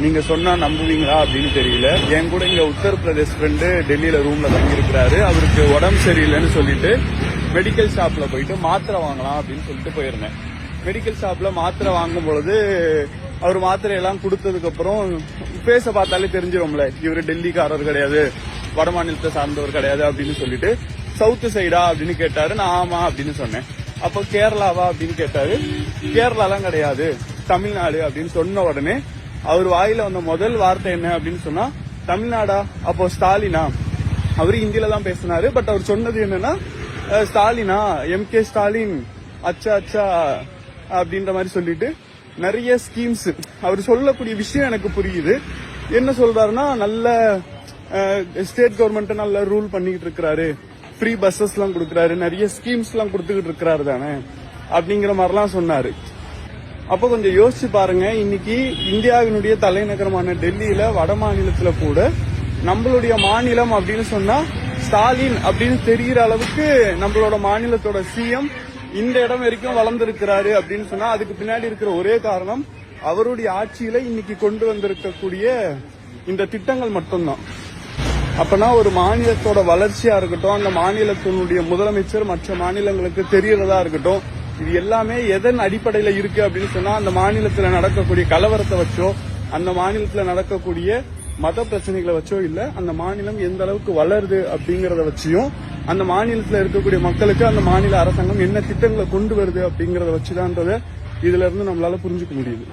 நீங்க சொன்னா நம்புவீங்களா அப்படின்னு தெரியல. என் கூட இங்க உத்தரப்பிரதேஷ் ஃப்ரெண்டு டெல்லியில ரூம்ல தங்கி இருக்கிறாரு. அவருக்கு உடம்பு சரியில்லைன்னு சொல்லிட்டு மெடிக்கல் ஷாப்ல போயிட்டு மாத்திரை வாங்கலாம் அப்படின்னு சொல்லிட்டு போயிருந்தேன். மெடிக்கல் ஷாப்ல மாத்திரை வாங்கும் பொழுது அவர் மாத்திரையெல்லாம் கொடுத்ததுக்கு அப்புறம் பேச பார்த்தாலே தெரிஞ்சிடும்ல, இவரு டெல்லிக்காரர் கிடையாது, வட மாநிலத்தை சார்ந்தவர் கிடையாது அப்படின்னு சொல்லிட்டு சவுத் சைடா அப்படின்னு கேட்டாரு. நான் ஆமா அப்படின்னு சொன்னேன். அப்போ கேரளாவா அப்படின்னு கேட்டாரு. கேரளாலாம் கிடையாது, தமிழ்நாடு அப்படின்னு சொன்ன உடனே அவர் வாயில வந்த முதல் வார்த்தை என்ன அப்படின்னு சொன்னா தமிழ்நாடா, அப்போ ஸ்டாலினா. அவரு ஹிந்தியில தான் பேசினாரு. பட் அவர் சொன்னது என்னன்னா ஸ்டாலினா, எம்கே ஸ்டாலின், அச்சா அச்சா அப்படின்ற மாதிரி சொல்லிட்டு நிறைய ஸ்கீம்ஸ் அவர் சொல்லக்கூடிய விஷயம் எனக்கு புரியுது. என்ன சொல்றாருன்னா, நல்ல ஸ்டேட் கவர்மெண்ட் நல்ல ரூல் பண்ணிட்டு இருக்கிறாரு, ஃப்ரீ பஸ்ஸஸ் எல்லாம் கொடுக்கறாரு, நிறைய ஸ்கீம்ஸ் எல்லாம் கொடுத்துக்கிட்டு இருக்கிறாரு தானே அப்படிங்கிற மாதிரிலாம் சொன்னாரு. அப்ப கொஞ்சம் யோசிச்சு பாருங்க, இன்னைக்கு இந்தியாவினுடைய தலைநகரமான டெல்லியில வட மாநிலத்துல கூட நம்மளுடைய மாநிலம் அப்படின்னு சொன்னா ஸ்டாலின் அப்படின்னு தெரிகிற அளவுக்கு நம்மளோட மாநிலத்தோட சிஎம் இந்த இடம் வரைக்கும் வளர்ந்திருக்கிறாரு அப்படின்னு சொன்னா அதுக்கு பின்னாடி இருக்கிற ஒரே காரணம் அவருடைய ஆட்சியில இன்னைக்கு கொண்டு வந்திருக்கக்கூடிய இந்த திட்டங்கள் மட்டும்தான். அப்பனா ஒரு மாநிலத்தோட வளர்ச்சியா இருக்கட்டும், அந்த மாநிலத்தினுடைய முதலமைச்சர் மற்ற மாநிலங்களுக்கு தெரியறதா இருக்கட்டும், இது எல்லாமே எதன் அடிப்படையில இருக்கு அப்படின்னு சொன்னா அந்த மாநிலத்துல நடக்கக்கூடிய கலவரத்தை வச்சோ, அந்த மாநிலத்துல நடக்கக்கூடிய மத பிரச்சனைகளை வச்சோ இல்ல, அந்த மாநிலம் எந்த அளவுக்கு வளருது அப்படிங்கறத வச்சியும், அந்த மாநிலத்துல இருக்கக்கூடிய மக்களுக்கு அந்த மாநில அரசாங்கம் என்ன திட்டங்களை கொண்டு வருது அப்படிங்கறத வச்சுதான்றத இதுல இருந்து நம்மளால புரிஞ்சுக்க முடியுது.